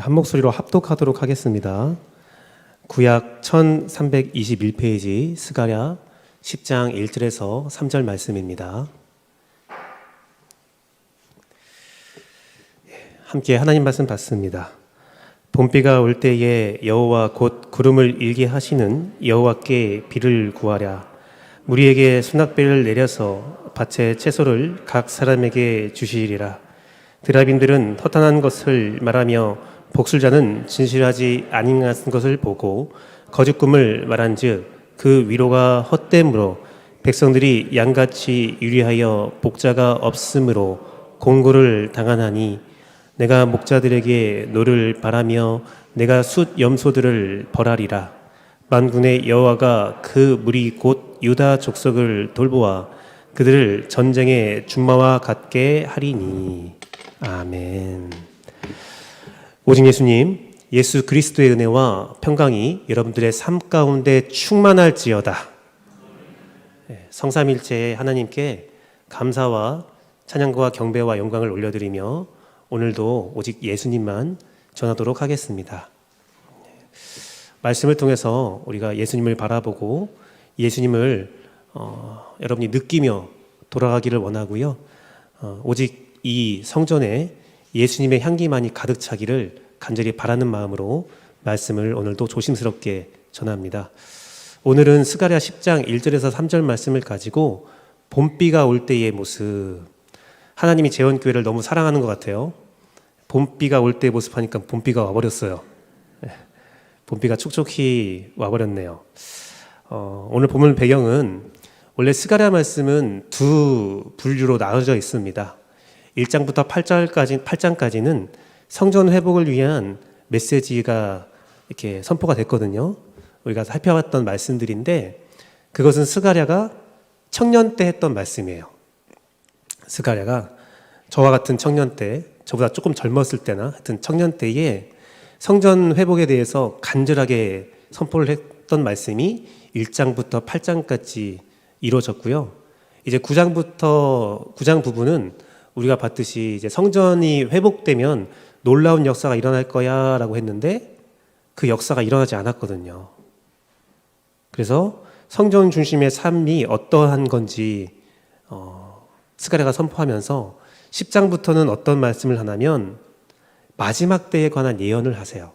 한 목소리로 합독하도록 하겠습니다. 구약 1321페이지 스가랴 10장 1절에서 3절 말씀입니다. 함께 하나님 말씀 받습니다. 봄비가 올 때에 여호와 곧 구름을 일게 하시는 여호와께 비를 구하랴. 무리에게 수낙비를 내려서 밭의 채소를 각 사람에게 주시리라. 드라빈들은 허탄한 것을 말하며 복술자는 진실하지 아니한 것을 보고 거짓 꿈을 말한즉 그 위로가 헛됨으로 백성들이 양같이 유리하여 복자가 없으므로 공고를 당하나니 내가 목자들에게 노를 바라며 내가 숫 염소들을 벌하리라. 만군의 여호와가 그 무리 곧 유다 족속을 돌보아 그들을 전쟁의 준마와 같게 하리니. 아멘. 오직 예수님, 예수 그리스도의 은혜와 평강이 여러분들의 삶 가운데 충만할지어다. 성삼일체의 하나님께 감사와 찬양과 경배와 영광을 올려드리며 오늘도 오직 예수님만 전하도록 하겠습니다. 말씀을 통해서 우리가 예수님을 바라보고 예수님을 여러분이 느끼며 돌아가기를 원하고요. 오직 이 성전에 예수님의 향기만이 가득 차기를 간절히 바라는 마음으로 말씀을 오늘도 조심스럽게 전합니다. 오늘은 스가랴 10장 1절에서 3절 말씀을 가지고 봄비가 올 때의 모습, 하나님이 재원교회를 너무 사랑하는 것 같아요. 봄비가 올 때의 모습 하니까 봄비가 와버렸어요. 봄비가 촉촉히 와버렸네요. 오늘 본문 배경은 원래 스가랴 말씀은 두 분류로 나눠져 있습니다. 1장부터 8장까지는 성전 회복을 위한 메시지가 이렇게 선포가 됐거든요. 우리가 살펴봤던 말씀들인데 그것은 스가랴가 청년 때 했던 말씀이에요. 스가랴가 저와 같은 청년 때, 저보다 조금 젊었을 때나 하여튼 청년 때에 성전 회복에 대해서 간절하게 선포를 했던 말씀이 1장부터 8장까지 이루어졌고요. 이제 9장 부분은 우리가 봤듯이 이제 성전이 회복되면 놀라운 역사가 일어날 거야 라고 했는데 그 역사가 일어나지 않았거든요. 그래서 성전 중심의 삶이 어떠한 건지 스가랴가 선포하면서 10장부터는 어떤 말씀을 하냐면 마지막 때에 관한 예언을 하세요.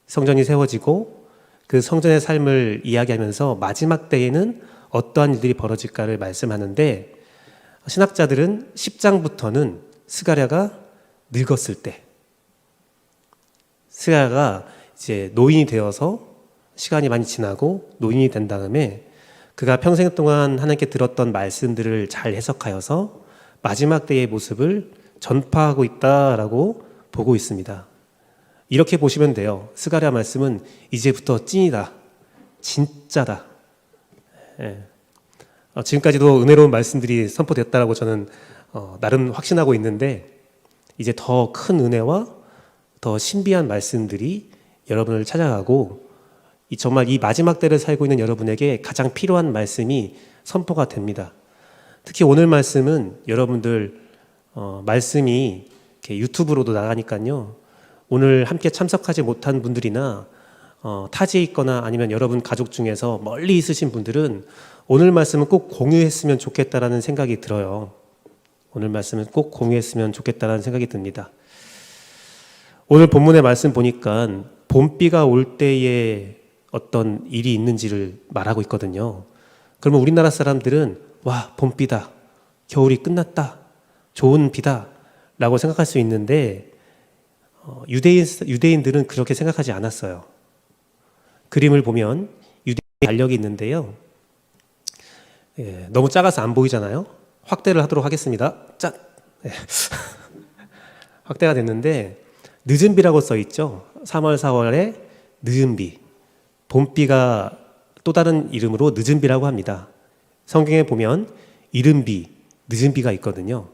성전이 세워지고 그 성전의 삶을 이야기하면서 마지막 때에는 어떠한 일들이 벌어질까를 말씀하는데 신학자들은 10장부터는 스가랴가 늙었을 때, 스가랴가 이제 노인이 되어서 시간이 많이 지나고 노인이 된 다음에 그가 평생 동안 하나님께 들었던 말씀들을 잘 해석하여서 마지막 때의 모습을 전파하고 있다라고 보고 있습니다. 이렇게 보시면 돼요. 스가랴 말씀은 이제부터 찐이다, 진짜다. 지금까지도 은혜로운 말씀들이 선포됐다라고 저는 나름 확신하고 있는데 이제 더 큰 은혜와 더 신비한 말씀들이 여러분을 찾아가고 정말 이 마지막 때를 살고 있는 여러분에게 가장 필요한 말씀이 선포가 됩니다. 특히 오늘 말씀은 여러분들 말씀이 이렇게 유튜브로도 나가니까요. 오늘 함께 참석하지 못한 분들이나 타지에 있거나 아니면 여러분 가족 중에서 멀리 있으신 분들은 오늘 말씀은 꼭 공유했으면 좋겠다라는 생각이 들어요. 오늘 말씀은 꼭 공유했으면 좋겠다라는 생각이 듭니다. 오늘 본문의 말씀 보니까 봄비가 올 때에 어떤 일이 있는지를 말하고 있거든요. 그러면 우리나라 사람들은 와, 봄비다, 겨울이 끝났다, 좋은 비다 라고 생각할 수 있는데 유대인들은 그렇게 생각하지 않았어요. 그림을 보면 유대인의 달력이 있는데요. 너무 작아서 안 보이잖아요. 확대를 하도록 하겠습니다. 짠! 확대가 됐는데 늦은 비라고 써 있죠. 3월, 4월에 늦은 비. 봄비가 또 다른 이름으로 늦은 비라고 합니다. 성경에 보면 이른 비, 늦은 비가 있거든요.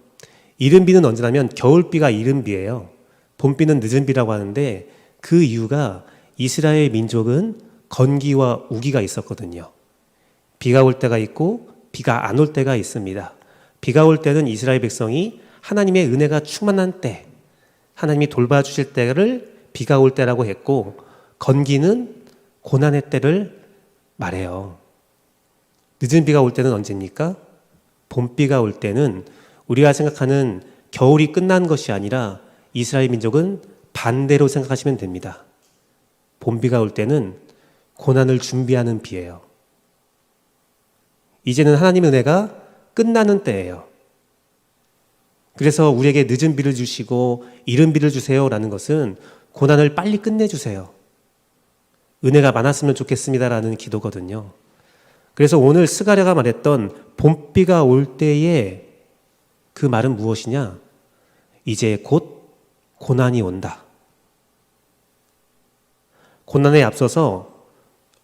이른 비는 언제냐면 겨울비가 이른 비예요. 봄비는 늦은 비라고 하는데 그 이유가 이스라엘 민족은 건기와 우기가 있었거든요. 비가 올 때가 있고 비가 안 올 때가 있습니다. 비가 올 때는 이스라엘 백성이 하나님의 은혜가 충만한 때, 하나님이 돌봐주실 때를 비가 올 때라고 했고, 건기는 고난의 때를 말해요. 늦은 비가 올 때는 언제입니까? 봄비가 올 때는 우리가 생각하는 겨울이 끝난 것이 아니라 이스라엘 민족은 반대로 생각하시면 됩니다. 봄비가 올 때는 고난을 준비하는 비예요. 이제는 하나님의 은혜가 끝나는 때예요. 그래서 우리에게 늦은 비를 주시고 이른 비를 주세요라는 것은 고난을 빨리 끝내주세요. 은혜가 많았으면 좋겠습니다라는 기도거든요. 그래서 오늘 스가랴가 말했던 봄비가 올 때에 그 말은 무엇이냐? 이제 곧 고난이 온다. 고난에 앞서서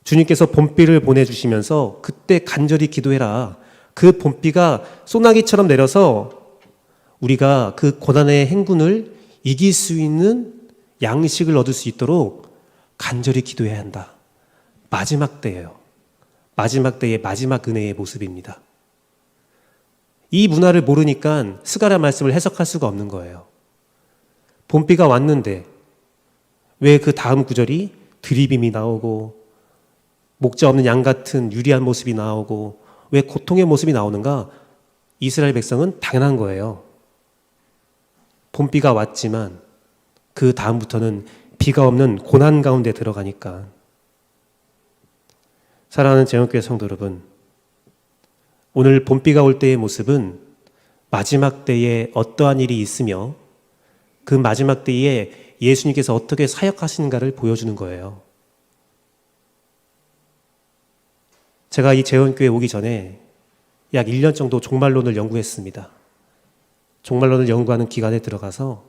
주님께서 봄비를 보내주시면서 그때 간절히 기도해라. 그 봄비가 소나기처럼 내려서 우리가 그 고난의 행군을 이길 수 있는 양식을 얻을 수 있도록 간절히 기도해야 한다. 마지막 때예요. 마지막 때의 마지막 은혜의 모습입니다. 이 문화를 모르니까 스가랴 말씀을 해석할 수가 없는 거예요. 봄비가 왔는데 왜 그 다음 구절이 들이빔이 나오고 목자 없는 양 같은 유리한 모습이 나오고 왜 고통의 모습이 나오는가? 이스라엘 백성은 당연한 거예요. 봄비가 왔지만 그 다음부터는 비가 없는 고난 가운데 들어가니까. 사랑하는 제원교회 성도 여러분, 오늘 봄비가 올 때의 모습은 마지막 때에 어떠한 일이 있으며 그 마지막 때에 예수님께서 어떻게 사역하시는가를 보여주는 거예요. 제가 이 재원교회 오기 전에 약 1년 정도 종말론을 연구했습니다. 종말론을 연구하는 기간에 들어가서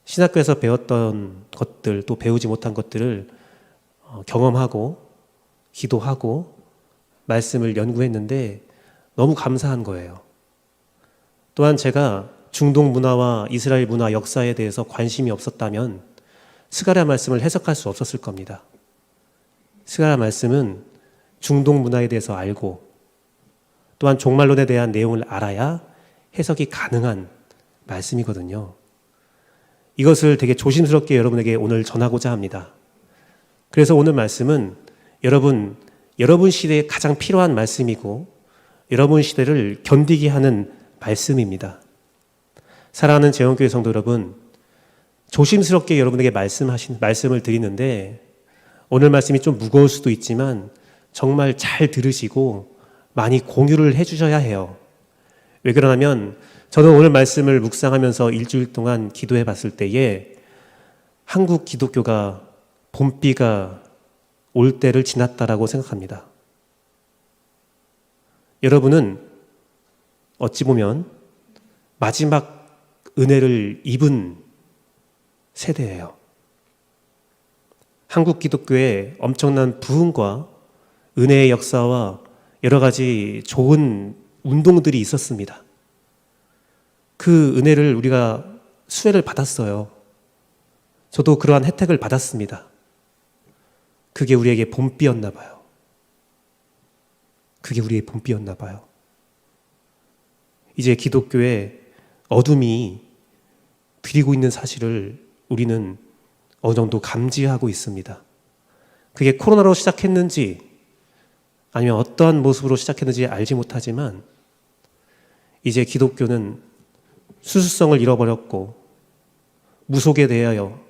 신학교에서 배웠던 것들, 또 배우지 못한 것들을 경험하고 기도하고 말씀을 연구했는데 너무 감사한 거예요. 또한 제가 중동 문화와 이스라엘 문화 역사에 대해서 관심이 없었다면 스가랴 말씀을 해석할 수 없었을 겁니다. 스가랴 말씀은 중동 문화에 대해서 알고 또한 종말론에 대한 내용을 알아야 해석이 가능한 말씀이거든요. 이것을 되게 조심스럽게 여러분에게 오늘 전하고자 합니다. 그래서 오늘 말씀은 여러분 시대에 가장 필요한 말씀이고 여러분 시대를 견디게 하는 말씀입니다. 사랑하는 재원교회 성도 여러분, 조심스럽게 여러분에게 말씀을 드리는데 오늘 말씀이 좀 무거울 수도 있지만 정말 잘 들으시고 많이 공유를 해주셔야 해요. 왜 그러냐면 저는 오늘 말씀을 묵상하면서 일주일 동안 기도해 봤을 때에 한국 기독교가 봄비가 올 때를 지났다라고 생각합니다. 여러분은 어찌 보면 마지막 은혜를 입은 세대예요. 한국 기독교의 엄청난 부흥과 은혜의 역사와 여러 가지 좋은 운동들이 있었습니다. 그 은혜를 우리가 수혜를 받았어요. 저도 그러한 혜택을 받았습니다. 그게 우리에게 봄비였나 봐요. 그게 우리의 봄비였나 봐요. 이제 기독교의 어둠이 드리고 있는 사실을 우리는 어느 정도 감지하고 있습니다. 그게 코로나로 시작했는지 아니면 어떠한 모습으로 시작했는지 알지 못하지만 이제 기독교는 수수성을 잃어버렸고 무속에 대하여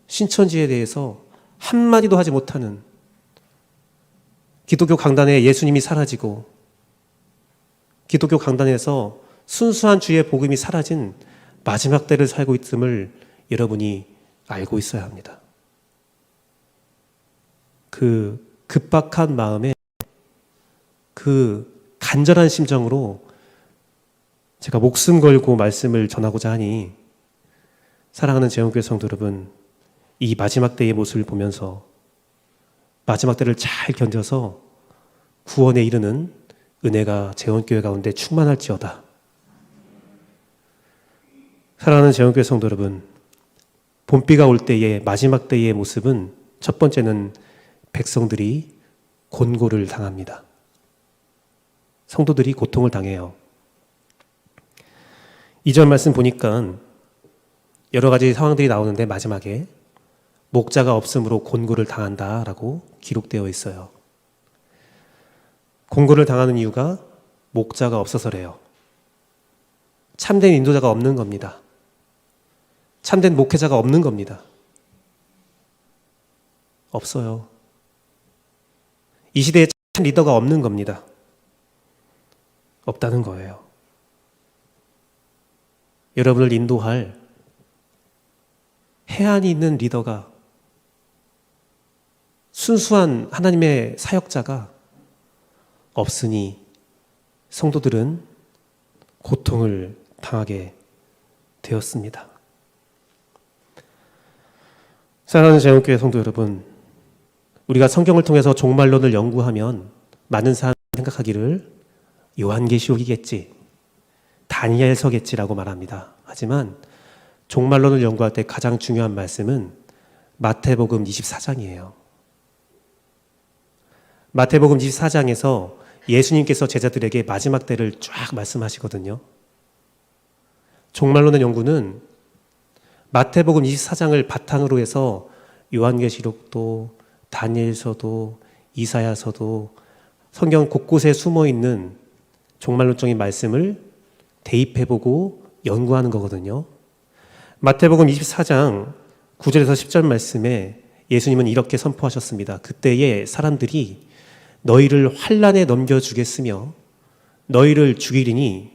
신천지에 대해서 한마디도 하지 못하는 기독교 강단에 예수님이 사라지고 기독교 강단에서 순수한 주의 복음이 사라진 마지막 때를 살고 있음을 여러분이 알고 있어야 합니다. 그 급박한 마음에 그 간절한 심정으로 제가 목숨 걸고 말씀을 전하고자 하니 사랑하는 재원교회 성도 여러분, 이 마지막 때의 모습을 보면서 마지막 때를 잘 견뎌서 구원에 이르는 은혜가 재원교회 가운데 충만할지어다. 사랑하는 재원교회 성도 여러분, 봄비가 올 때의 마지막 때의 모습은 첫 번째는 백성들이 곤고를 당합니다. 성도들이 고통을 당해요. 2절 말씀 보니까 여러 가지 상황들이 나오는데 마지막에 목자가 없으므로 곤고를 당한다라고 기록되어 있어요. 곤고를 당하는 이유가 목자가 없어서래요. 참된 인도자가 없는 겁니다. 참된 목회자가 없는 겁니다. 없어요. 이 시대에 참 리더가 없는 겁니다. 없다는 거예요. 여러분을 인도할 해안이 있는 리더가, 순수한 하나님의 사역자가 없으니 성도들은 고통을 당하게 되었습니다. 사랑하는 제원교회 성도 여러분, 우리가 성경을 통해서 종말론을 연구하면 많은 사람이 생각하기를 요한계시록이겠지, 다니엘서겠지라고 말합니다. 하지만 종말론을 연구할 때 가장 중요한 말씀은 마태복음 24장이에요. 마태복음 24장에서 예수님께서 제자들에게 마지막 때를 쫙 말씀하시거든요. 종말론의 연구는 마태복음 24장을 바탕으로 해서 요한계시록도 다니엘서도 이사야서도 성경 곳곳에 숨어있는 종말론적인 말씀을 대입해보고 연구하는 거거든요. 마태복음 24장 9절에서 10절 말씀에 예수님은 이렇게 선포하셨습니다. 그때에 사람들이 너희를 환난에 넘겨주겠으며 너희를 죽이리니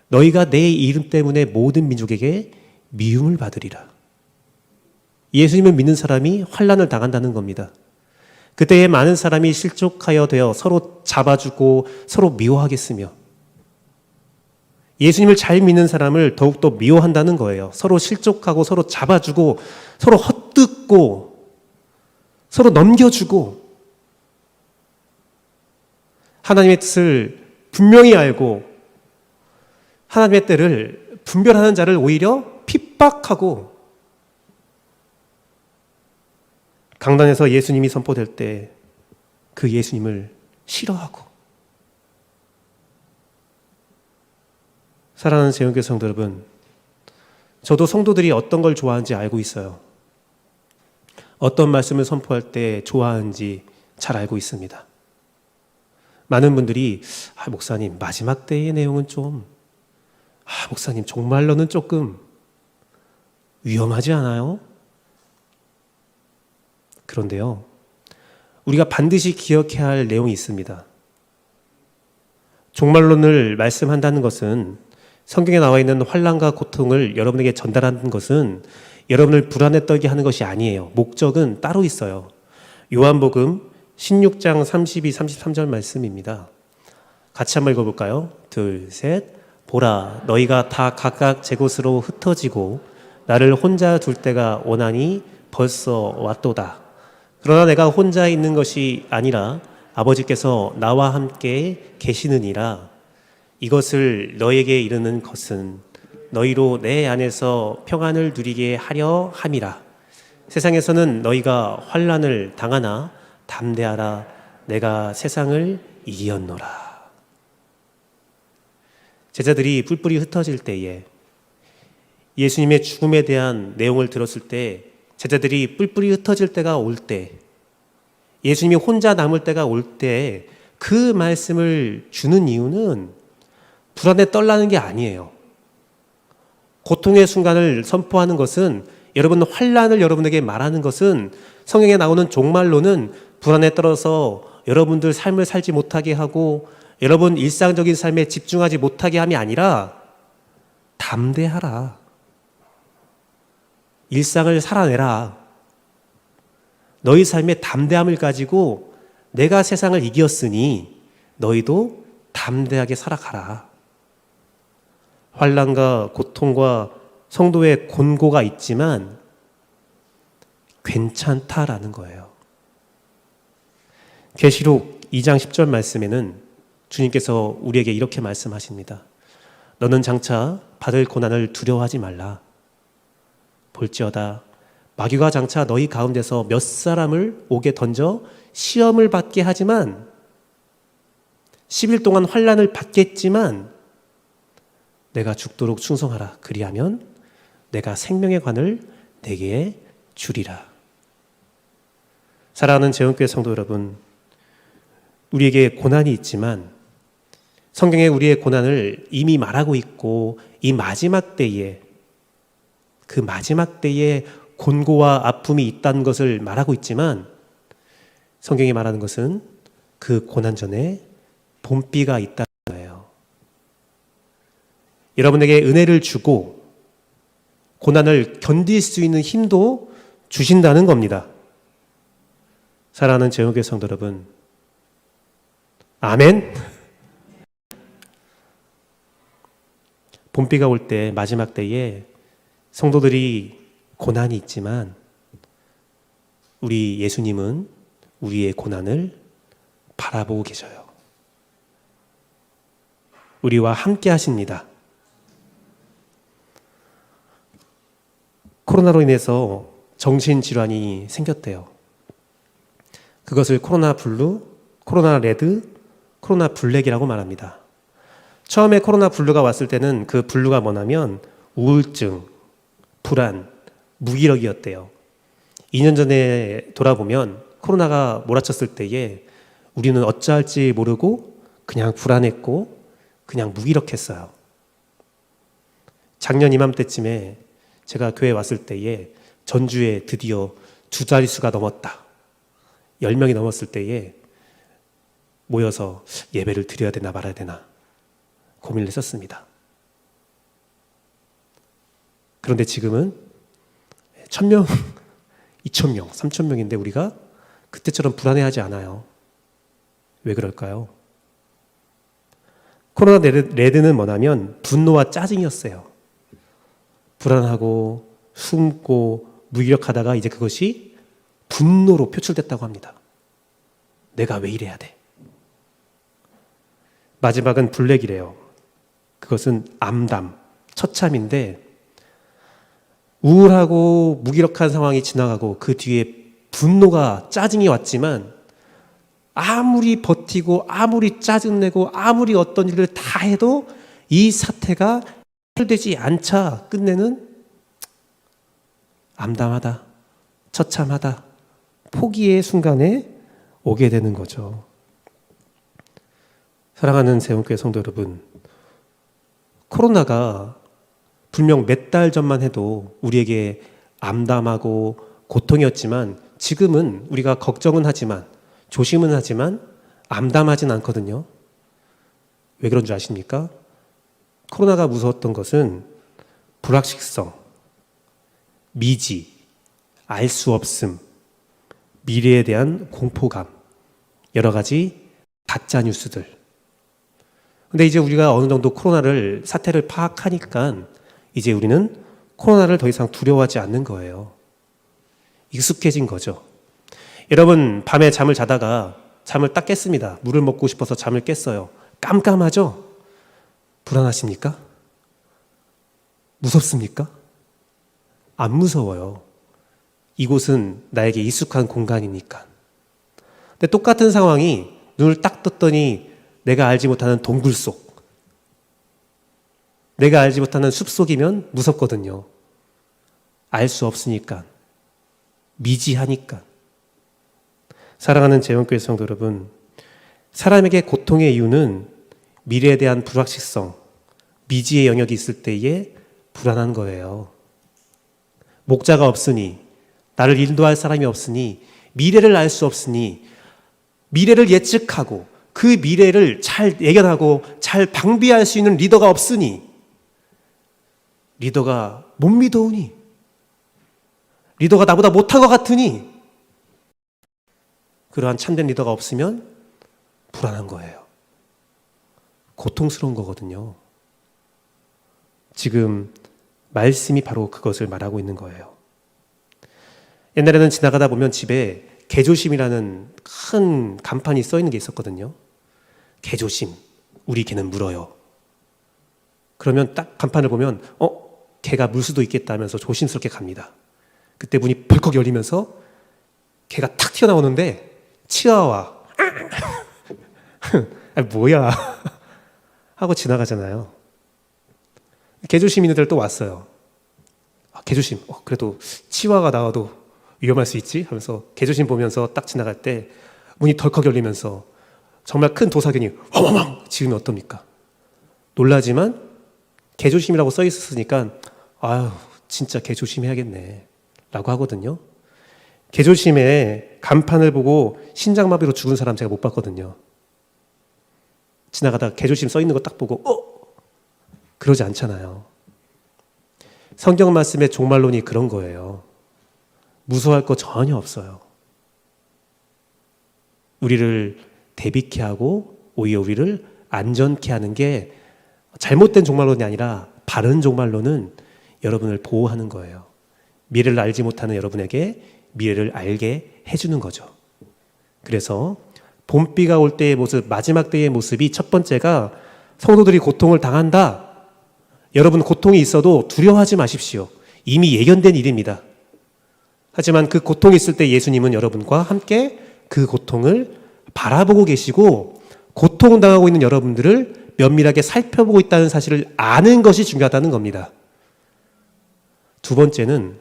너희가 내 이름 때문에 모든 민족에게 미움을 받으리라. 예수님을 믿는 사람이 환난을 당한다는 겁니다. 그때에 많은 사람이 실족하여 되어 서로 잡아주고 서로 미워하겠으며, 예수님을 잘 믿는 사람을 더욱더 미워한다는 거예요. 서로 실족하고 서로 잡아주고 서로 헛뜯고 서로 넘겨주고, 하나님의 뜻을 분명히 알고 하나님의 때를 분별하는 자를 오히려 핍박하고, 강단에서 예수님이 선포될 때 그 예수님을 싫어하고. 사랑하는 제원교회 성도 여러분, 저도 성도들이 어떤 걸 좋아하는지 알고 있어요. 어떤 말씀을 선포할 때 좋아하는지 잘 알고 있습니다. 많은 분들이 목사님 마지막 때의 내용은 좀, 목사님 종말론은 조금 위험하지 않아요? 그런데요, 우리가 반드시 기억해야 할 내용이 있습니다. 종말론을 말씀한다는 것은, 성경에 나와 있는 환난과 고통을 여러분에게 전달하는 것은 여러분을 불안에 떨게 하는 것이 아니에요. 목적은 따로 있어요. 요한복음 16장 32, 33절 말씀입니다. 같이 한번 읽어볼까요? 둘, 셋. 보라, 너희가 다 각각 제 곳으로 흩어지고 나를 혼자 둘 때가 오나니 벌써 왔도다. 그러나 내가 혼자 있는 것이 아니라 아버지께서 나와 함께 계시느니라. 이것을 너에게 이르는 것은 너희로 내 안에서 평안을 누리게 하려 함이라. 세상에서는 너희가 환난을 당하나 담대하라. 내가 세상을 이기었노라. 제자들이 뿔뿔이 흩어질 때에, 예수님의 죽음에 대한 내용을 들었을 때, 제자들이 뿔뿔이 흩어질 때가 올 때, 예수님이 혼자 남을 때가 올 때 그 말씀을 주는 이유는 불안에 떨라는 게 아니에요. 고통의 순간을 선포하는 것은, 여러분 환난을 여러분에게 말하는 것은, 성경에 나오는 종말론은 불안에 떨어서 여러분들 삶을 살지 못하게 하고 여러분 일상적인 삶에 집중하지 못하게 함이 아니라 담대하라. 일상을 살아내라. 너희 삶의 담대함을 가지고 내가 세상을 이겼으니 너희도 담대하게 살아가라. 환난과 고통과 성도의 곤고가 있지만 괜찮다라는 거예요. 계시록 2장 10절 말씀에는 주님께서 우리에게 이렇게 말씀하십니다. 너는 장차 받을 고난을 두려워하지 말라. 볼지어다 마귀가 장차 너희 가운데서 몇 사람을 옥에 던져 시험을 받게 하지만 10일 동안 환난을 받겠지만 내가 죽도록 충성하라. 그리하면 내가 생명의 관을 내게 주리라. 사랑하는 재원교회 성도 여러분, 우리에게 고난이 있지만 성경에 우리의 고난을 이미 말하고 있고 이 마지막 때에 그 마지막 때에 곤고와 아픔이 있다는 것을 말하고 있지만 성경이 말하는 것은 그 고난 전에 봄비가 있다는 거예요. 여러분에게 은혜를 주고 고난을 견딜 수 있는 힘도 주신다는 겁니다. 사랑하는 재원교회 성도 여러분, 아멘. 봄비가 올 때 마지막 때에 성도들이 고난이 있지만 우리 예수님은 우리의 고난을 바라보고 계셔요. 우리와 함께 하십니다. 코로나로 인해서 정신질환이 생겼대요. 그것을 코로나 블루, 코로나 레드, 코로나 블랙이라고 말합니다. 처음에 코로나 블루가 왔을 때는 그 블루가 뭐냐면 우울증, 불안, 무기력이었대요. 2년 전에 돌아보면 코로나가 몰아쳤을 때에 우리는 어찌할지 모르고 그냥 불안했고 그냥 무기력했어요. 작년 이맘때쯤에 제가 교회 왔을 때에 전주에 드디어 2자릿수가 넘었다. 10명이 넘었을 때에 모여서 예배를 드려야 되나 말아야 되나 고민을 했었습니다. 그런데 지금은 1000명, 2000명, 3000명인데 우리가 그때처럼 불안해하지 않아요. 왜 그럴까요? 코로나 레드는 뭐냐면 분노와 짜증이었어요. 불안하고 숨고 무기력하다가 이제 그것이 분노로 표출됐다고 합니다. 내가 왜 이래야 돼? 마지막은 블랙이래요. 그것은 암담, 처참인데 우울하고 무기력한 상황이 지나가고 그 뒤에 분노가 짜증이 왔지만 아무리 버티고 아무리 짜증내고 아무리 어떤 일을 다 해도 이 사태가 해결되지 않자 끝내는 암담하다, 처참하다, 포기의 순간에 오게 되는 거죠. 사랑하는 세운교회 성도 여러분, 코로나가 분명 몇 달 전만 해도 우리에게 암담하고 고통이었지만 지금은 우리가 걱정은 하지만 조심은 하지만 암담하진 않거든요. 왜 그런 줄 아십니까? 코로나가 무서웠던 것은 불확실성, 미지, 알 수 없음, 미래에 대한 공포감, 여러 가지 가짜 뉴스들. 근데 이제 우리가 어느 정도 코로나를 사태를 파악하니까 이제 우리는 코로나를 더 이상 두려워하지 않는 거예요. 익숙해진 거죠. 여러분 밤에 잠을 자다가 잠을 딱 깼습니다. 물을 먹고 싶어서 잠을 깼어요. 깜깜하죠? 불안하십니까? 무섭습니까? 안 무서워요. 이곳은 나에게 익숙한 공간이니까. 근데 똑같은 상황이 눈을 딱 떴더니 내가 알지 못하는 동굴 속, 내가 알지 못하는 숲속이면 무섭거든요. 알 수 없으니까, 미지하니까. 사랑하는 재원교회 성도 여러분, 사람에게 고통의 이유는 미래에 대한 불확실성, 미지의 영역이 있을 때에 불안한 거예요. 목자가 없으니, 나를 인도할 사람이 없으니, 미래를 알 수 없으니, 미래를 예측하고 그 미래를 잘 예견하고 잘 방비할 수 있는 리더가 없으니, 리더가 못 믿어오니, 리더가 나보다 못한 것 같으니, 그러한 참된 리더가 없으면 불안한 거예요. 고통스러운 거거든요. 지금 말씀이 바로 그것을 말하고 있는 거예요. 옛날에는 지나가다 보면 집에 개조심이라는 큰 간판이 써 있는 게 있었거든요. 개조심, 우리 개는 물어요. 그러면 딱 간판을 보면 개가 물 수도 있겠다 하면서 조심스럽게 갑니다. 그때 문이 벌컥 열리면서 개가 탁 튀어나오는데 치아와 뭐야 하고 지나가잖아요. 개조심 있는 데를 또 왔어요. 개조심, 그래도 치와가 나와도 위험할 수 있지? 하면서 개조심 보면서 딱 지나갈 때 문이 덜컥 열리면서 정말 큰 도사견이 왕왕왕 지으면 어떻습니까? 놀라지만 개조심이라고 써 있었으니까 아유 진짜 개조심해야겠네 라고 하거든요. 개조심에 간판을 보고 심장마비로 죽은 사람 제가 못 봤거든요. 지나가다가 개조심 써 있는 거 딱 보고 그러지 않잖아요. 성경 말씀의 종말론이 그런 거예요. 무서워할 거 전혀 없어요. 우리를 대비케 하고 오히려 우리를 안전케 하는 게 잘못된 종말론이 아니라 바른 종말론은 여러분을 보호하는 거예요. 미래를 알지 못하는 여러분에게 미래를 알게 해주는 거죠. 그래서 봄비가 올 때의 모습, 마지막 때의 모습이 첫 번째가 성도들이 고통을 당한다. 여러분 고통이 있어도 두려워하지 마십시오. 이미 예견된 일입니다. 하지만 그 고통이 있을 때 예수님은 여러분과 함께 그 고통을 바라보고 계시고 고통당하고 있는 여러분들을 면밀하게 살펴보고 있다는 사실을 아는 것이 중요하다는 겁니다. 두 번째는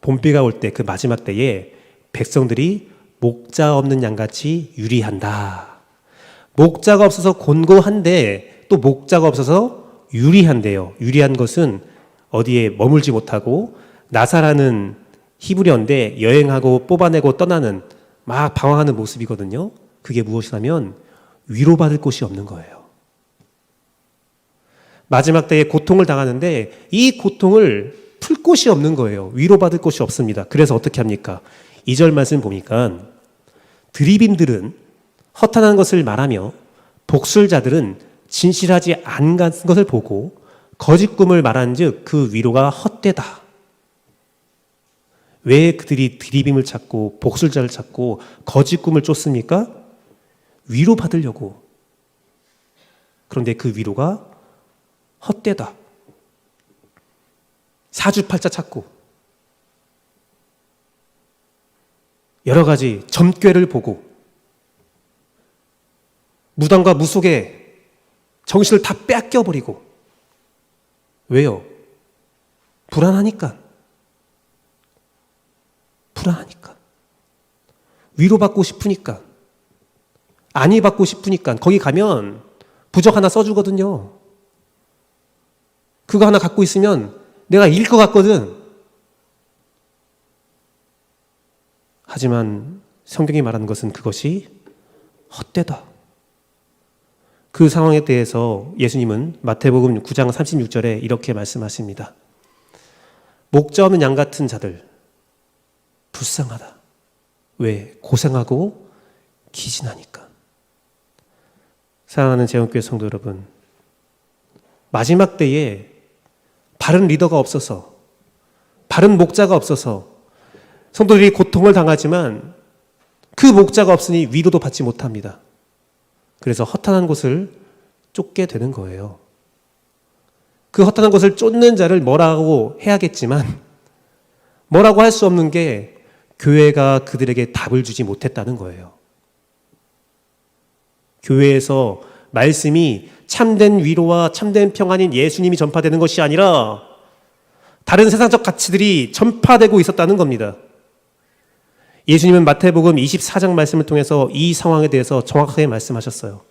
봄비가 올 때 그 마지막 때에 백성들이 목자 없는 양같이 유리한다. 목자가 없어서 곤고한데 또 목자가 없어서 유리한데요. 유리한 것은 어디에 머물지 못하고 나사라는 히브리어인데 여행하고 뽑아내고 떠나는 막 방황하는 모습이거든요. 그게 무엇이냐면 위로받을 곳이 없는 거예요. 마지막 때에 고통을 당하는데 이 고통을 풀 곳이 없는 거예요. 위로받을 곳이 없습니다. 그래서 어떻게 합니까? 2절 말씀 보니까 드리빔들은 허탄한 것을 말하며 복술자들은 진실하지 않은 것을 보고 거짓 꿈을 말한즉 그 위로가 헛되다. 왜 그들이 드리빔을 찾고 복술자를 찾고 거짓 꿈을 쫓습니까? 위로받으려고. 그런데 그 위로가 헛되다. 사주팔자 찾고 여러 가지 점괘를 보고 무당과 무속에 정신을 다 뺏겨버리고. 왜요? 불안하니까. 위로받고 싶으니까. 안위 받고 싶으니까. 거기 가면 부적 하나 써주거든요. 그거 하나 갖고 있으면 내가 이길 것 같거든. 하지만 성경이 말하는 것은 그것이 헛되다. 그 상황에 대해서 예수님은 마태복음 9장 36절에 이렇게 말씀하십니다. 목자 없는 양 같은 자들 불쌍하다. 왜? 고생하고 기진하니까. 사랑하는 재원교회 성도 여러분, 마지막 때에 바른 리더가 없어서, 바른 목자가 없어서 성도들이 고통을 당하지만 그 목자가 없으니 위로도 받지 못합니다. 그래서 허탄한 곳을 쫓게 되는 거예요. 그 허탄한 곳을 쫓는 자를 뭐라고 해야겠지만 뭐라고 할 수 없는 게 교회가 그들에게 답을 주지 못했다는 거예요. 교회에서 말씀이 참된 위로와 참된 평안인 예수님이 전파되는 것이 아니라 다른 세상적 가치들이 전파되고 있었다는 겁니다. 예수님은 마태복음 24장 말씀을 통해서 이 상황에 대해서 정확하게 말씀하셨어요.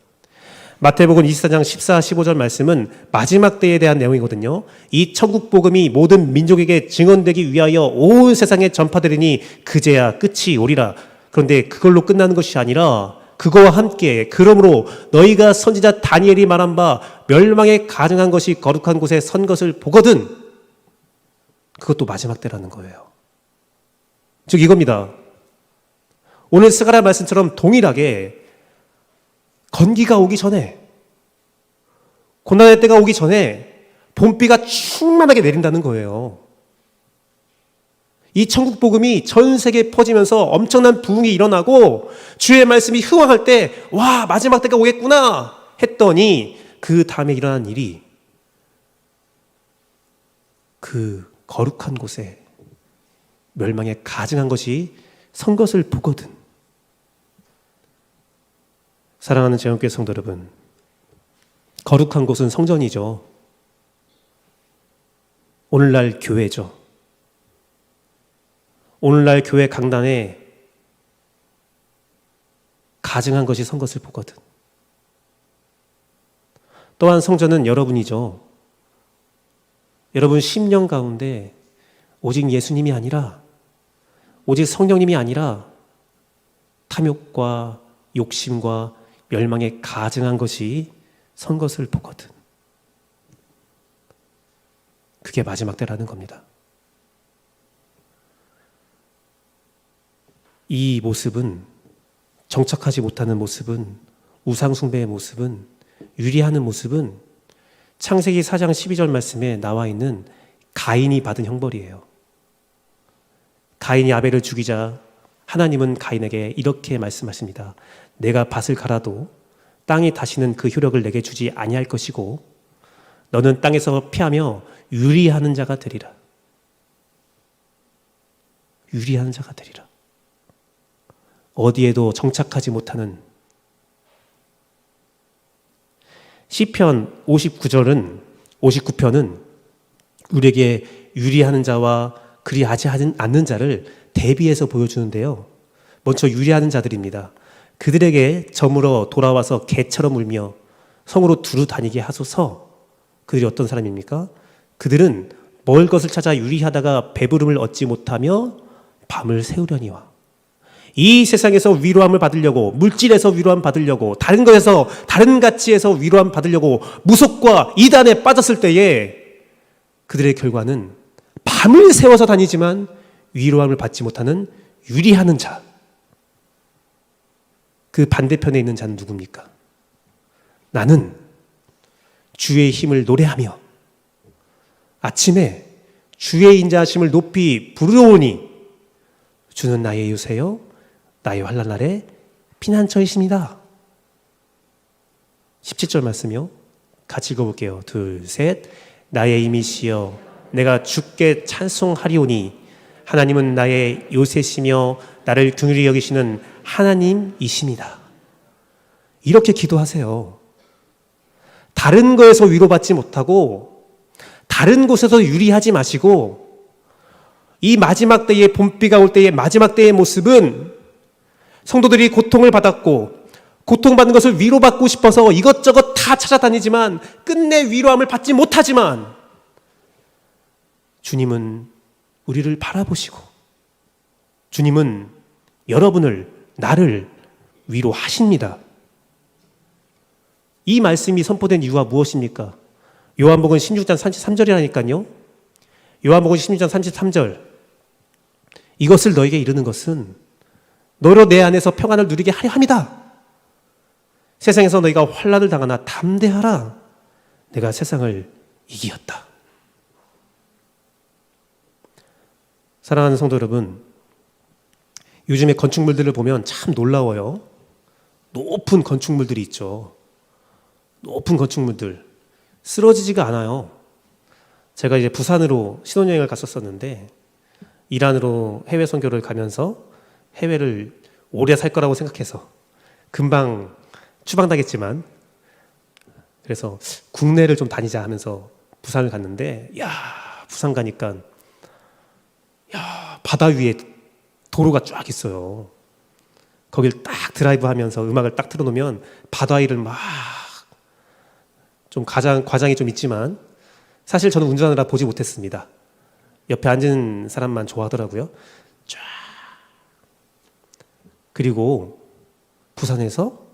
마태복음 24장 14, 15절 말씀은 마지막 때에 대한 내용이거든요. 이 천국 복음이 모든 민족에게 증언되기 위하여 온 세상에 전파되리니 그제야 끝이 오리라. 그런데 그걸로 끝나는 것이 아니라 그거와 함께 그러므로 너희가 선지자 다니엘이 말한 바 멸망에 가증한 것이 거룩한 곳에 선 것을 보거든. 그것도 마지막 때라는 거예요. 즉 이겁니다. 오늘 스가랴 말씀처럼 동일하게 건기가 오기 전에, 고난의 때가 오기 전에 봄비가 충만하게 내린다는 거예요. 이 천국 복음이 전 세계에 퍼지면서 엄청난 부흥이 일어나고 주의 말씀이 흥황할 때 와 마지막 때가 오겠구나 했더니 그 다음에 일어난 일이 그 거룩한 곳에 멸망에 가증한 것이 선 것을 보거든. 사랑하는 재원교회 성도 여러분, 거룩한 곳은 성전이죠. 오늘날 교회죠. 오늘날 교회 강단에 가증한 것이 선 것을 보거든. 또한 성전은 여러분이죠. 여러분 심령 가운데 오직 예수님이 아니라, 오직 성령님이 아니라 탐욕과 욕심과 멸망에 가증한 것이 선 것을 보거든. 그게 마지막 때라는 겁니다. 이 모습은, 정착하지 못하는 모습은, 우상숭배의 모습은, 유리하는 모습은 창세기 4장 12절 말씀에 나와 있는 가인이 받은 형벌이에요. 가인이 아벨을 죽이자 하나님은 가인에게 이렇게 말씀하십니다. 내가 밭을 갈아도 땅이 다시는 그 효력을 내게 주지 아니할 것이고 너는 땅에서 피하며 유리하는 자가 되리라. 유리하는 자가 되리라. 어디에도 정착하지 못하는. 시편 59편은 우리에게 유리하는 자와 그리하지 않는 자를 대비해서 보여주는데요. 먼저 유리하는 자들입니다. 그들에게 저물어 돌아와서 개처럼 울며 성으로 두루 다니게 하소서. 그들이 어떤 사람입니까? 그들은 먹을 것을 찾아 유리하다가 배부름을 얻지 못하며 밤을 새우려니와. 이 세상에서 위로함을 받으려고, 물질에서 위로함 받으려고, 다른 것에서, 다른 가치에서 위로함 받으려고 무속과 이단에 빠졌을 때에 그들의 결과는 밤을 새워서 다니지만 위로함을 받지 못하는 유리하는 자. 그 반대편에 있는 자는 누굽니까? 나는 주의 힘을 노래하며 아침에 주의 인자하심을 높이 부르오니 주는 나의 요새요 나의 환난 날에 피난처이십니다. 17절 말씀이요. 같이 읽어볼게요. 둘, 셋. 나의 이미시여 내가 주께 찬송하리오니 하나님은 나의 요새시며 나를 긍휼히 여기시는 하나님이십니다. 이렇게 기도하세요. 다른 거에서 위로받지 못하고 다른 곳에서 유리하지 마시고 이 마지막 때의 봄비가 올 때의 마지막 때의 모습은 성도들이 고통을 받았고 고통받는 것을 위로받고 싶어서 이것저것 다 찾아다니지만 끝내 위로함을 받지 못하지만 주님은 우리를 바라보시고 주님은 여러분을, 나를 위로하십니다. 이 말씀이 선포된 이유가 무엇입니까? 요한복음 16장 33절이라니까요. 요한복음 16장 33절. 이것을 너에게 이르는 것은 너로 내 안에서 평안을 누리게 하려 함이다. 세상에서 너희가 환난을 당하나 담대하라. 내가 세상을 이기었다. 사랑하는 성도 여러분, 요즘에 건축물들을 보면 참 놀라워요. 높은 건축물들이 있죠. 높은 건축물들. 쓰러지지가 않아요. 제가 이제 부산으로 신혼여행을 갔었었는데 일환으로 해외 선교를 가면서 해외를 오래 살 거라고 생각해서 금방 추방당했지만 그래서 국내를 좀 다니자 하면서 부산을 갔는데 부산 가니까 바다 위에 도로가 쫙 있어요. 거길 딱 드라이브 하면서 음악을 딱 틀어놓으면 바다 위를 막 좀 과장이 좀 있지만 사실 저는 운전하느라 보지 못했습니다. 옆에 앉은 사람만 좋아하더라고요. 쫙. 그리고 부산에서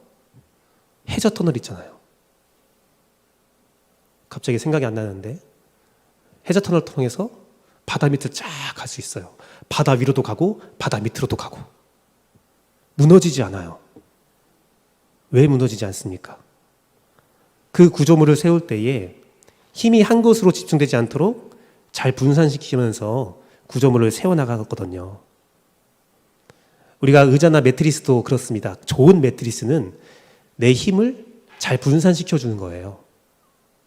해저터널 있잖아요. 갑자기 생각이 안 나는데 해저터널 통해서 바다 밑을 쫙 갈 수 있어요. 바다 위로도 가고 바다 밑으로도 가고 무너지지 않아요. 왜 무너지지 않습니까? 그 구조물을 세울 때에 힘이 한 곳으로 집중되지 않도록 잘 분산시키면서 구조물을 세워나가거든요. 우리가 의자나 매트리스도 그렇습니다. 좋은 매트리스는 내 힘을 잘 분산시켜주는 거예요.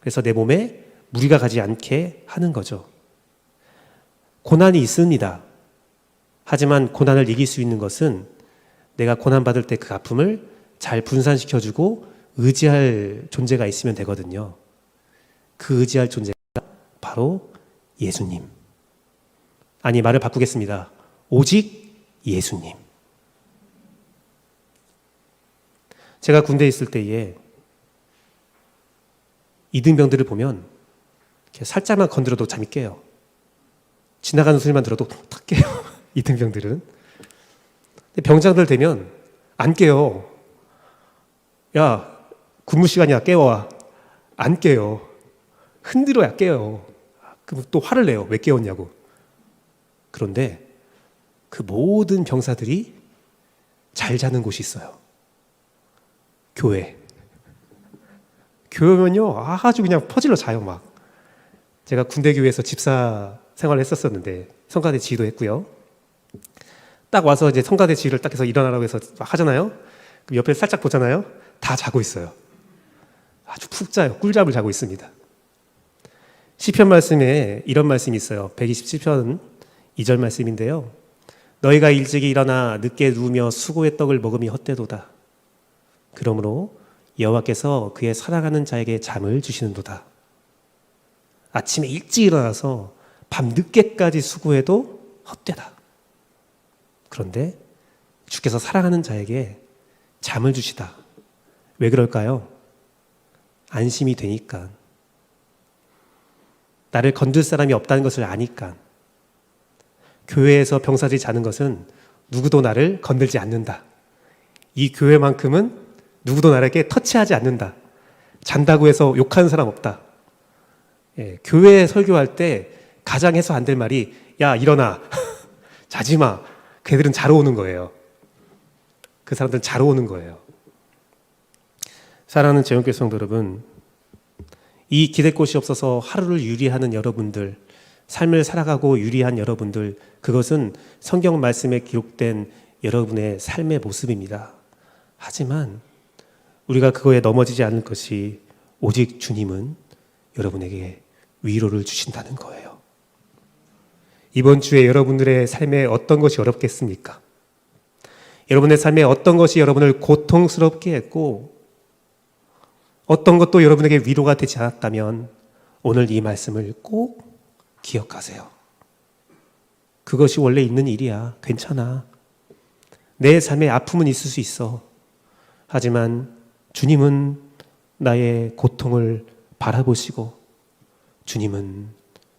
그래서 내 몸에 무리가 가지 않게 하는 거죠. 고난이 있습니다. 하지만 고난을 이길 수 있는 것은 내가 고난받을 때 그 아픔을 잘 분산시켜주고 의지할 존재가 있으면 되거든요. 그 의지할 존재가 바로 예수님. 아니, 말을 바꾸겠습니다. 오직 예수님. 제가 군대에 있을 때에 이등병들을 보면 이렇게 살짝만 건드려도 잠이 깨요. 지나가는 소리만 들어도 탁 깨요. 이등병들은. 근데 병장들 되면 안 깨요. 야, 근무 시간이야, 깨워. 안 깨요. 흔들어야 깨요. 그럼 또 화를 내요. 왜 깨웠냐고. 그런데 그 모든 병사들이 잘 자는 곳이 있어요. 교회. 교회면요, 아주 그냥 퍼질러 자요, 막. 제가 군대교회에서 집사 생활을 했었었는데, 성가대 지휘도 했고요. 딱 와서 이제 성가대 지휘를 딱 해서 일어나라고 해서 막 하잖아요. 그럼 옆에 살짝 보잖아요. 다 자고 있어요. 아주 푹 자요. 꿀잠을 자고 있습니다. 시편 말씀에 이런 말씀이 있어요. 127편 2절 말씀인데요. 너희가 일찍이 일어나 늦게 누우며 수고의 떡을 먹음이 헛되도다. 그러므로 여호와께서 그의 사랑하는 자에게 잠을 주시는도다. 아침에 일찍 일어나서 밤 늦게까지 수고해도 헛되다. 그런데 주께서 사랑하는 자에게 잠을 주시다. 왜 그럴까요? 안심이 되니까. 나를 건들 사람이 없다는 것을 아니까. 교회에서 병사들이 자는 것은 누구도 나를 건들지 않는다. 이 교회만큼은 누구도 나에게 터치하지 않는다. 잔다고 해서 욕하는 사람 없다. 예, 교회 설교할 때 가장 해서 안 될 말이 야 일어나 자지 마. 걔들은 자러 오는 거예요. 그 사람들은 자러 오는 거예요. 사랑하는 재원교회 성도 여러분, 이 기대꽃이 없어서 하루를 유리하는 여러분들, 삶을 살아가고 유리한 여러분들, 그것은 성경 말씀에 기록된 여러분의 삶의 모습입니다. 하지만 우리가 그거에 넘어지지 않을 것이 오직 주님은 여러분에게 위로를 주신다는 거예요. 이번 주에 여러분들의 삶에 어떤 것이 어렵겠습니까? 여러분의 삶에 어떤 것이 여러분을 고통스럽게 했고 어떤 것도 여러분에게 위로가 되지 않았다면 오늘 이 말씀을 꼭 기억하세요. 그것이 원래 있는 일이야. 괜찮아. 내 삶에 아픔은 있을 수 있어. 하지만 주님은 나의 고통을 바라보시고 주님은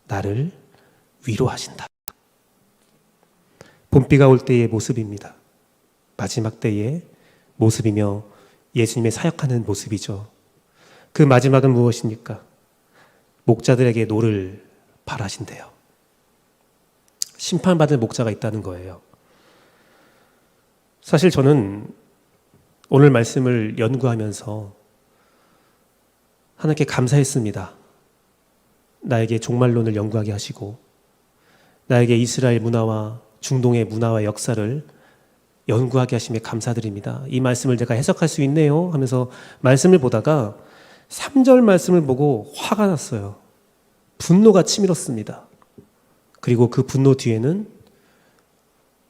나를 위로하신다. 봄비가 올 때의 모습입니다. 마지막 때의 모습이며 예수님의 사역하는 모습이죠. 그 마지막은 무엇입니까? 목자들에게 노를 바라신대요. 심판받을 목자가 있다는 거예요. 사실 저는 오늘 말씀을 연구하면서 하나님께 감사했습니다. 나에게 종말론을 연구하게 하시고 나에게 이스라엘 문화와 중동의 문화와 역사를 연구하게 하심에 감사드립니다. 이 말씀을 제가 해석할 수 있네요 하면서 말씀을 보다가 3절 말씀을 보고 화가 났어요. 분노가 치밀었습니다. 그리고 그 분노 뒤에는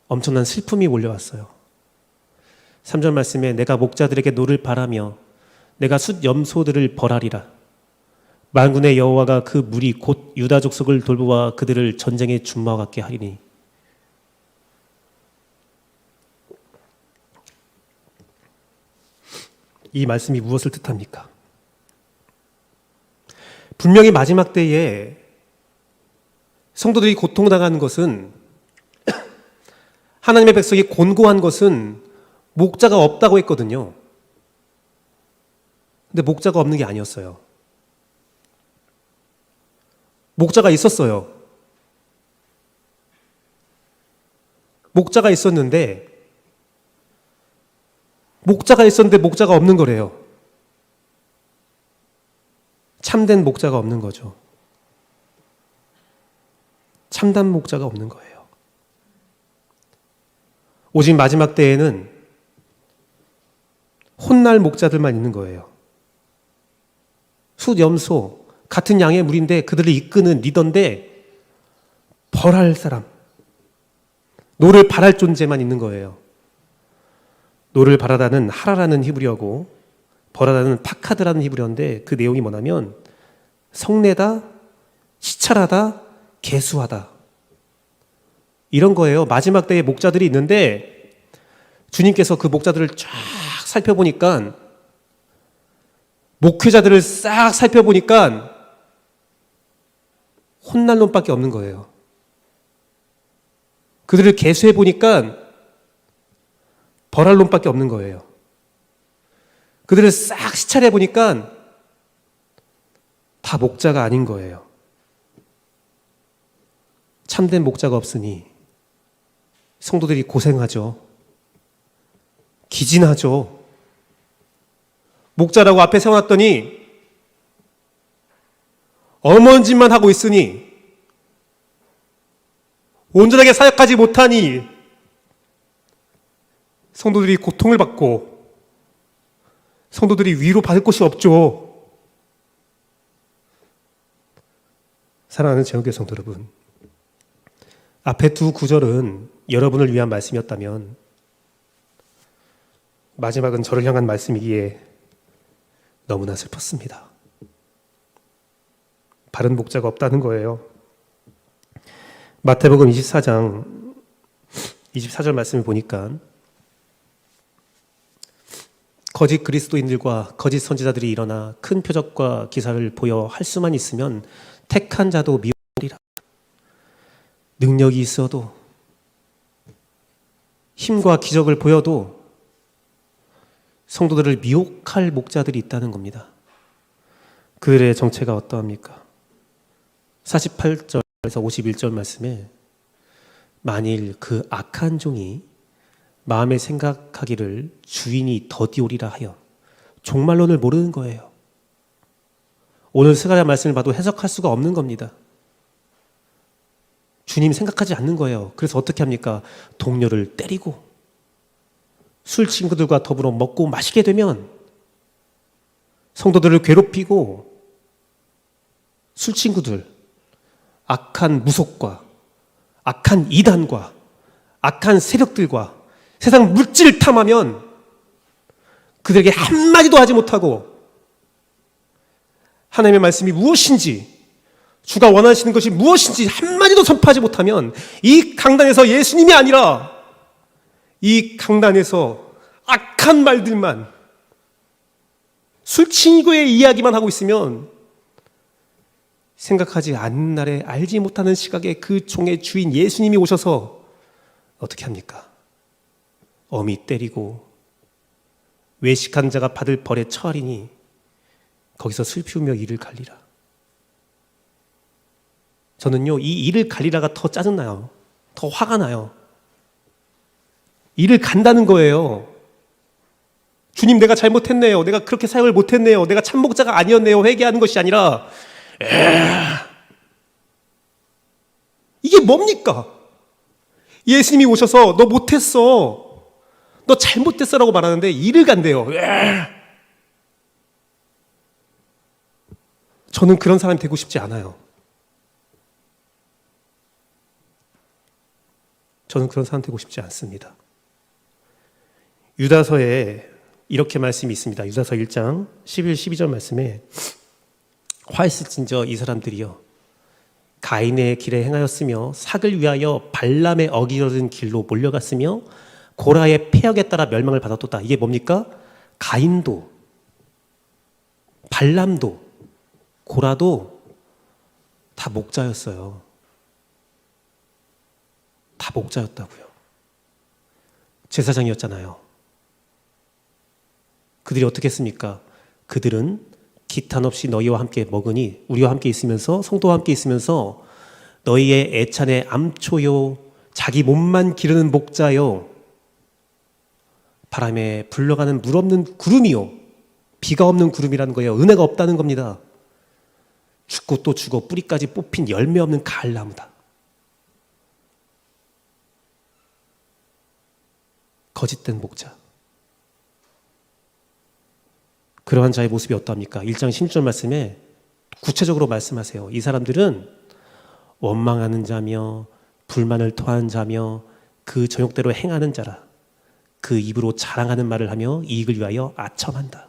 엄청난 슬픔이 몰려왔어요. 3절 말씀에 내가 목자들에게 노를 바라며 내가 숫 염소들을 벌하리라. 만군의 여호와가 그 무리 곧 유다 족속을 돌보아 그들을 전쟁의 준마와 같게 하리니. 이 말씀이 무엇을 뜻합니까? 분명히 마지막 때에 성도들이 고통당하는 것은 하나님의 백성이 곤고한 것은 목자가 없다고 했거든요. 근데 목자가 없는 게 아니었어요. 목자가 있었어요. 목자가 있었는데 목자가 없는 거래요. 참된 목자가 없는 거죠. 참된 목자가 없는 거예요. 오직 마지막 때에는 혼날 목자들만 있는 거예요. 숫 염소 같은 양의 무리인데 그들을 이끄는 리더인데 벌할 사람, 노를 바랄 존재만 있는 거예요. 노를 바라다는 하라라는 히브리어고 벌하다는 파카드라는 히브리어인데 그 내용이 뭐냐면 성내다, 시찰하다, 계수하다. 이런 거예요. 마지막 때에 목자들이 있는데 주님께서 그 목자들을 쫙 살펴보니까, 목회자들을 싹 살펴보니까 혼날 놈밖에 없는 거예요. 그들을 계수해 보니까 벌할 놈밖에 없는 거예요. 그들을 싹 시찰해 보니까 다 목자가 아닌 거예요. 참된 목자가 없으니 성도들이 고생하죠. 기진하죠. 목자라고 앞에 세워놨더니 어머니짓만 하고 있으니, 온전하게 사역하지 못하니 성도들이 고통을 받고 성도들이 위로받을 곳이 없죠. 사랑하는 제후교회 성도 여러분, 앞에 두 구절은 여러분을 위한 말씀이었다면 마지막은 저를 향한 말씀이기에 너무나 슬펐습니다. 바른 목자가 없다는 거예요. 마태복음 24장 24절 말씀을 보니까 거짓 그리스도인들과 거짓 선지자들이 일어나 큰 표적과 기사를 보여 할 수만 있으면 택한 자도 미워하리라. 능력이 있어도 힘과 기적을 보여도 성도들을 미혹할 목자들이 있다는 겁니다. 그들의 정체가 어떠합니까? 48절에서 51절 말씀에 만일 그 악한 종이 마음에 생각하기를 주인이 더디오리라 하여, 종말론을 모르는 거예요. 오늘 스가랴 말씀을 봐도 해석할 수가 없는 겁니다. 주님 생각하지 않는 거예요. 그래서 어떻게 합니까? 동료를 때리고 술 친구들과 더불어 먹고 마시게 되면 성도들을 괴롭히고, 술 친구들, 악한 무속과 악한 이단과 악한 세력들과 세상 물질을 탐하면 그들에게 한마디도 하지 못하고 하나님의 말씀이 무엇인지, 주가 원하시는 것이 무엇인지 한마디도 선포하지 못하면 이 강단에서 예수님이 아니라 이 강단에서 악한 말들만, 술 친구의 이야기만 하고 있으면 생각하지 않는 날에 알지 못하는 시각에 그 종의 주인 예수님이 오셔서 어떻게 합니까? 엄히 때리고 외식한 자가 받을 벌에 처하리니 거기서 슬피우며 이를 갈리라. 저는요, 이 이를 갈리라가 더 짜증나요. 더 화가 나요. 이를 간다는 거예요. 주님, 내가 잘못했네요. 내가 그렇게 사역을 못했네요. 내가 참목자가 아니었네요. 회개하는 것이 아니라, 이게 뭡니까? 예수님이 오셔서 너 못했어, 너 잘못됐어 라고 말하는데 이를 간대요. 저는 그런 사람이 되고 싶지 않아요. 저는 그런 사람 되고 싶지 않습니다. 유다서에 이렇게 말씀이 있습니다. 유다서 1장 11, 12절 말씀에 화했을진저 이 사람들이여 가인의 길에 행하였으며 삭을 위하여 발람의 어기러든 길로 몰려갔으며 고라의 폐역에 따라 멸망을 받았도다. 이게 뭡니까? 가인도, 발람도, 고라도 다 목자였어요. 다 목자였다고요. 제사장이었잖아요. 그들이 어떻게 했습니까? 그들은 기탄 없이 너희와 함께 먹으니, 우리와 함께 있으면서, 성도와 함께 있으면서 너희의 애찬의 암초요 자기 몸만 기르는 목자요 바람에 불러가는 물 없는 구름이요, 비가 없는 구름이라는 거예요. 은혜가 없다는 겁니다. 죽고 또 죽어 뿌리까지 뽑힌 열매 없는 가을나무다. 거짓된 목자. 그러한 자의 모습이 어떠합니까? 1장 16절 말씀에 구체적으로 말씀하세요. 이 사람들은 원망하는 자며 불만을 토하는 자며 그 정욕대로 행하는 자라. 그 입으로 자랑하는 말을 하며 이익을 위하여 아첨한다.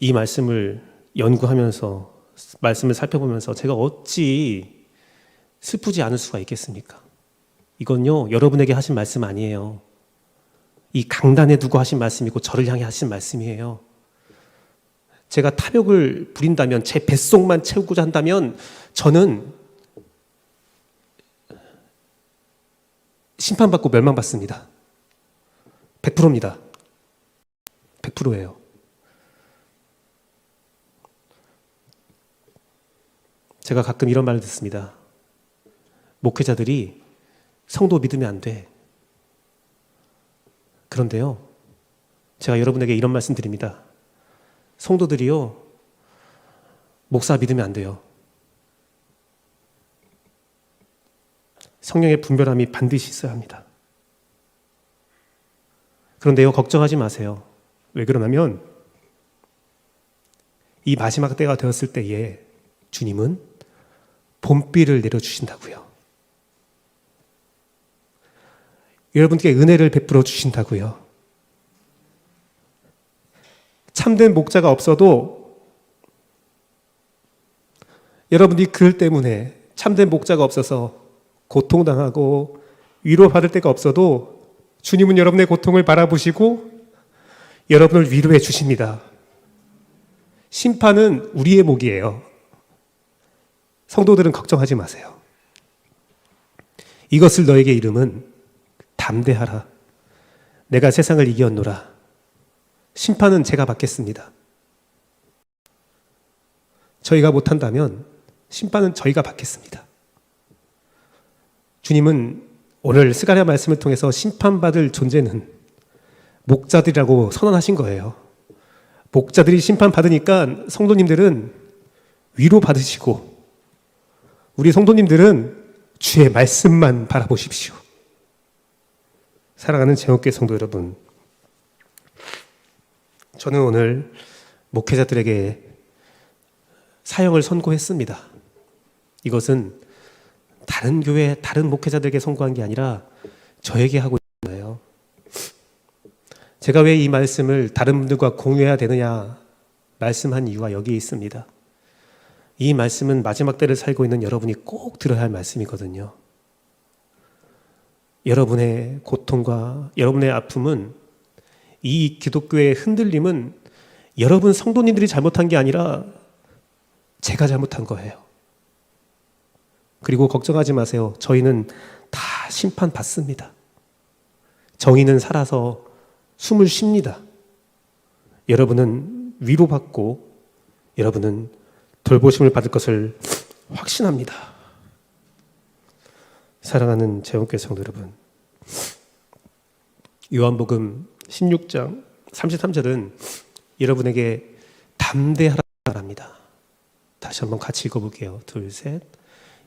이 말씀을 연구하면서 말씀을 살펴보면서 제가 어찌 슬프지 않을 수가 있겠습니까? 이건요, 여러분에게 하신 말씀 아니에요. 이 강단에 두고 하신 말씀이고 저를 향해 하신 말씀이에요. 제가 탐욕을 부린다면, 제 뱃속만 채우고자 한다면 저는 심판받고 멸망받습니다. 100%입니다. 100%예요. 제가 가끔 이런 말을 듣습니다. 목회자들이 성도 믿으면 안 돼. 그런데요, 제가 여러분에게 이런 말씀 드립니다. 성도들이요, 목사 믿으면 안 돼요. 성령의 분별함이 반드시 있어야 합니다. 그런데요, 걱정하지 마세요. 왜 그러냐면 이 마지막 때가 되었을 때에 주님은 봄비를 내려주신다고요. 여러분께 은혜를 베풀어 주신다고요. 참된 목자가 없어도 여러분이 글 때문에 참된 목자가 없어서 고통당하고 위로받을 데가 없어도 주님은 여러분의 고통을 바라보시고 여러분을 위로해 주십니다. 심판은 우리의 몫이에요. 성도들은 걱정하지 마세요. 이것을 너에게 이름은 담대하라. 내가 세상을 이겼노라. 심판은 제가 받겠습니다. 저희가 못한다면 심판은 저희가 받겠습니다. 주님은 오늘 스가랴 말씀을 통해서 심판받을 존재는 목자들이라고 선언하신 거예요. 목자들이 심판받으니까 성도님들은 위로받으시고 우리 성도님들은 주의 말씀만 바라보십시오. 사랑하는 제목교회 성도 여러분, 저는 오늘 목회자들에게 사형을 선고했습니다. 이것은 다른 교회, 다른 목회자들에게 선고한 게 아니라 저에게 하고 있는 거예요. 제가 왜 이 말씀을 다른 분들과 공유해야 되느냐 말씀한 이유가 여기에 있습니다. 이 말씀은 마지막 때를 살고 있는 여러분이 꼭 들어야 할 말씀이거든요. 여러분의 고통과 여러분의 아픔은, 이 기독교의 흔들림은 여러분 성도님들이 잘못한 게 아니라 제가 잘못한 거예요. 그리고 걱정하지 마세요. 저희는 다 심판받습니다. 정의는 살아서 숨을 쉽니다. 여러분은 위로받고 여러분은 돌보심을 받을 것을 확신합니다. 사랑하는 제원교회 성도 여러분, 요한복음 16장 33절은 여러분에게 담대하라 말합니다. 다시 한번 같이 읽어볼게요. 둘, 셋.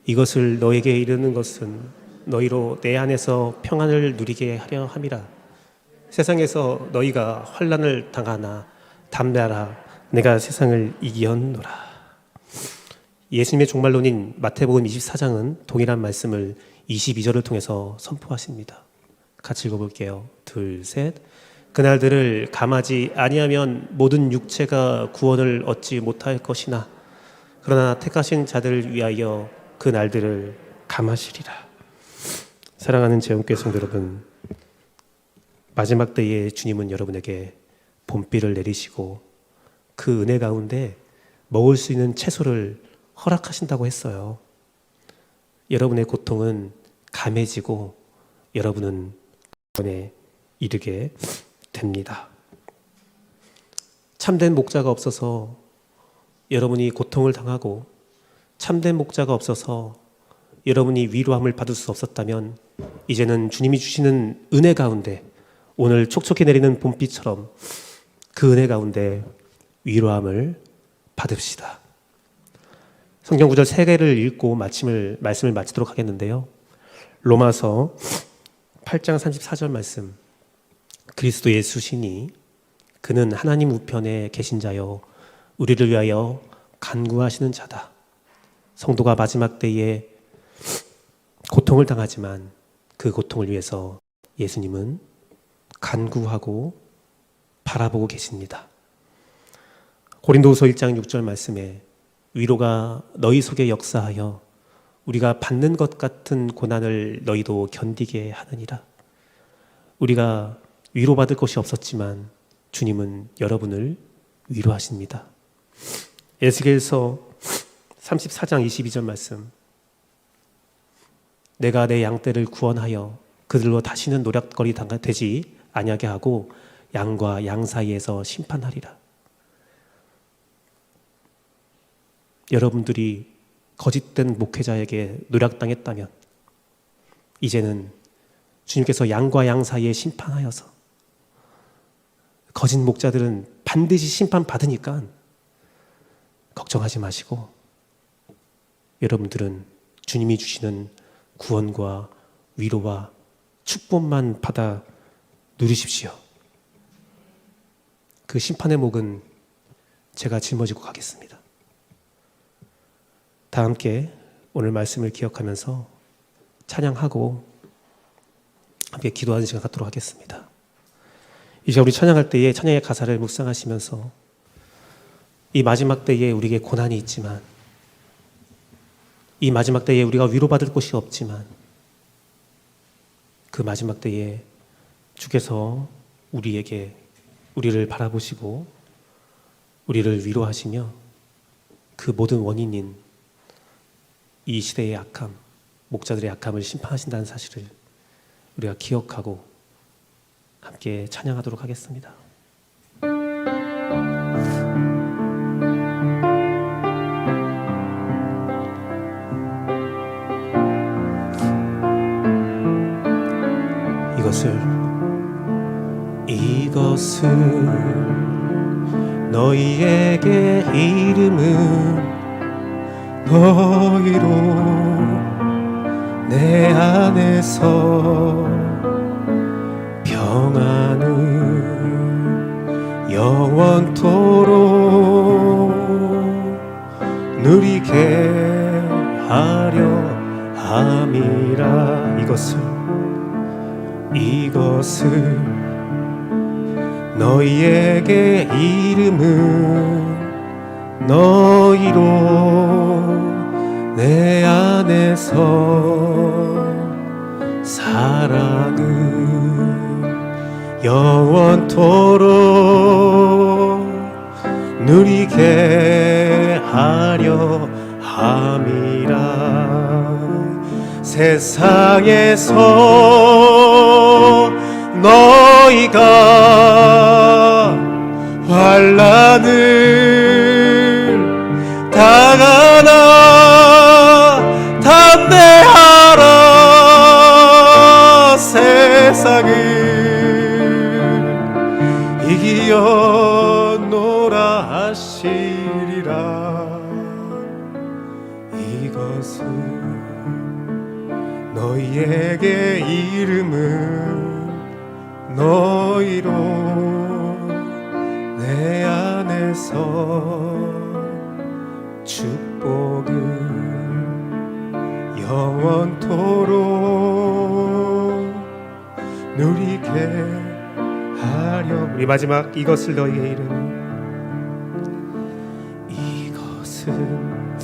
이것을 너에게 이르는 것은 너희로 내 안에서 평안을 누리게 하려 함이라. 세상에서 너희가 환난을 당하나 담대하라. 내가 세상을 이기었노라. 예수님의 종말론인 마태복음 24장은 동일한 말씀을 22절을 통해서 선포하십니다. 같이 읽어볼게요. 둘, 셋. 그날들을 감하지 아니하면 모든 육체가 구원을 얻지 못할 것이나 그러나 택하신 자들을 위하여 그 날들을 감하시리라. 사랑하는 제원교회 성도 여러분, 마지막 때에 주님은 여러분에게 봄비를 내리시고 그 은혜 가운데 먹을 수 있는 채소를 허락하신다고 했어요. 여러분의 고통은 감해지고 여러분은 구원에 이르게 됩니다. 참된 목자가 없어서 여러분이 고통을 당하고 참된 목자가 없어서 여러분이 위로함을 받을 수 없었다면 이제는 주님이 주시는 은혜 가운데 오늘 촉촉히 내리는 봄비처럼 그 은혜 가운데 위로함을 받읍시다. 성경 구절 3개를 읽고 말씀을 마치도록 하겠는데요. 로마서 8장 34절 말씀. 그리스도 예수시니 그는 하나님 우편에 계신 자여 우리를 위하여 간구하시는 자다. 성도가 마지막 때에 고통을 당하지만 그 고통을 위해서 예수님은 간구하고 바라보고 계십니다. 고린도후서 1장 6절 말씀에 위로가 너희 속에 역사하여 우리가 받는 것 같은 고난을 너희도 견디게 하느니라. 우리가 위로받을 것이 없었지만 주님은 여러분을 위로하십니다. 에스겔서 34장 22절 말씀. 내가 내 양떼를 구원하여 그들로 다시는 노략거리 되지 아니하게 하고 양과 양 사이에서 심판하리라. 여러분들이 거짓된 목회자에게 노략당했다면 이제는 주님께서 양과 양 사이에 심판하여서 거짓 목자들은 반드시 심판받으니까 걱정하지 마시고 여러분들은 주님이 주시는 구원과 위로와 축복만 받아 누리십시오. 그 심판의 목은 제가 짊어지고 가겠습니다. 다 함께 오늘 말씀을 기억하면서 찬양하고 함께 기도하는 시간 갖도록 하겠습니다. 이제 우리 찬양할 때에 찬양의 가사를 묵상하시면서 이 마지막 때에 우리에게 고난이 있지만 이 마지막 때에 우리가 위로받을 곳이 없지만 그 마지막 때에 주께서 우리를 바라보시고 우리를 위로하시며 그 모든 원인인 이 시대의 악함, 목자들의 악함을 심판하신다는 사실을 우리가 기억하고 함께 찬양하도록 하겠습니다. 이것을 너희에게 이름은 너희로 내 안에서 평안을 영원토록 누리게 하려 함이라. 이것을 너희에게 이름은 너희로 내 안에서 사랑은 영원토록 누리게 하려 함이라. 세상에서 너희가 환난을 당하나 담대하라. 세상을 이기었노라 하시리라. 이것은 너희에게 이름은 너희로 내 안에서 축복은 영원토록 누리게 하려. 우리 마지막 이것을 너희의 이름. 이것은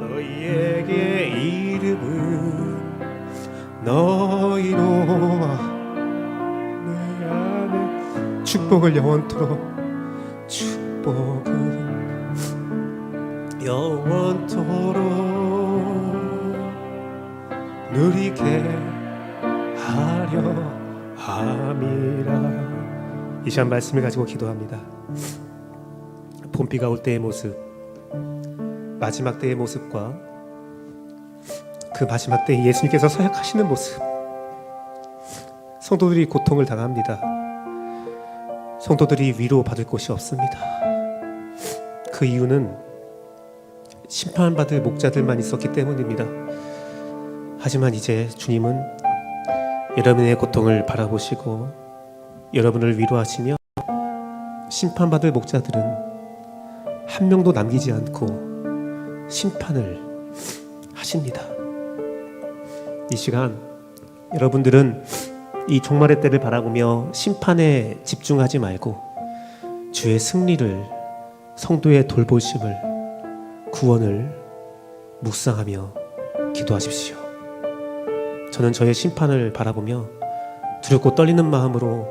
너희에게 이름은 너희로 내 안에 축복을 영원토록 누리게 하려 함이라. 이 시간 말씀을 가지고 기도합니다. 봄비가 올 때의 모습, 마지막 때의 모습과 그 마지막 때에 예수님께서 서약하시는 모습, 성도들이 고통을 당합니다. 성도들이 위로받을 곳이 없습니다. 그 이유는 심판받을 목자들만 있었기 때문입니다. 하지만 이제 주님은 여러분의 고통을 바라보시고 여러분을 위로하시며 심판받을 목자들은 한 명도 남기지 않고 심판을 하십니다. 이 시간 여러분들은 이 종말의 때를 바라보며 심판에 집중하지 말고 주의 승리를, 성도의 돌보심을, 구원을 묵상하며 기도하십시오. 저는 저의 심판을 바라보며 두렵고 떨리는 마음으로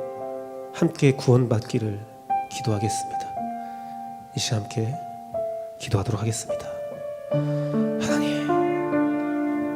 함께 구원받기를 기도하겠습니다. 이 시간 함께 기도하도록 하겠습니다.